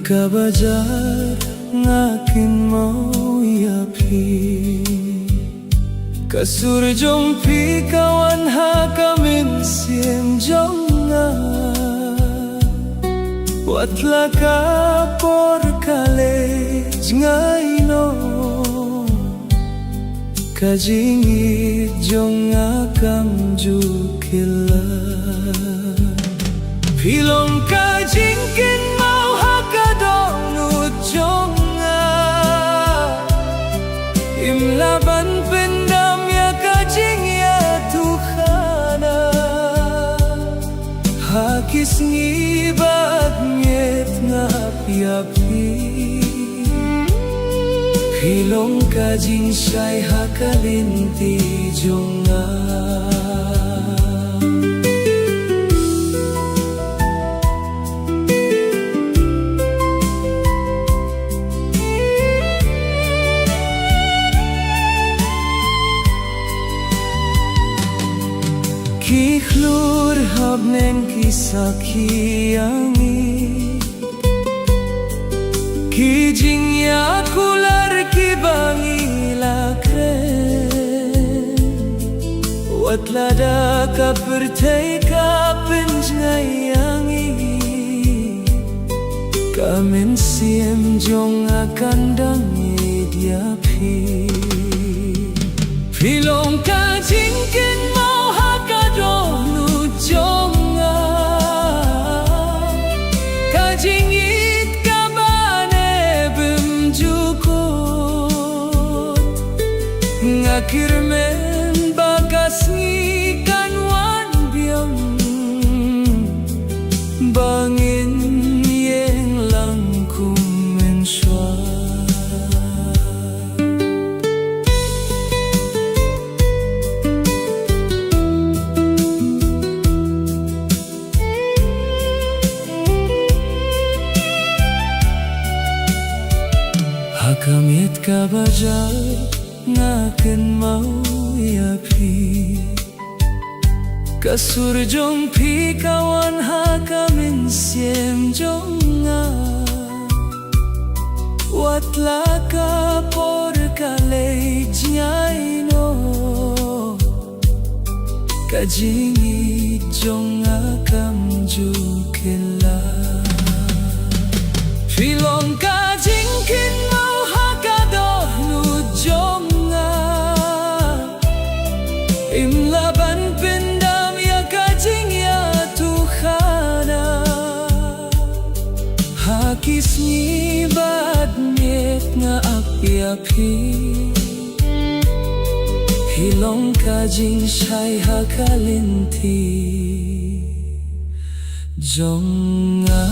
kabajar ngakin mau yapi kasurjong pi kawan ha kamin siem jonga watla ka por kale ngaino kajingit jonga kamjukila pilong kajingkin mau hakadonut jonga imlaban pendam ya kajing ya Tuhana hakis ngibat nyet ngapi-api pilong kajing syai hakalinti jonga Kikhlur habnen kisah kiangi Kijing ya kular kibangi lakren Watlada ka pertai ka penjayangi Kamen siem jong akan dangi diapi Pilong kajingken mau hakadonu jonga Kajingit kabane bemjukut Ngakirmen bakas ngikan wan biang Bangin yang langkum mensua Hakamit kabajar ngaken mau yapi kasurjong pi kawan hakamin siem jonga watla ka por kale jaino kajingi jonga kamjukela pilong kajingkin mau hakadonu jonga imlaban pendam ya kajing ya Tuhana hakis ngibat nyet nga api-api hilong kajing syai hakalinti jonga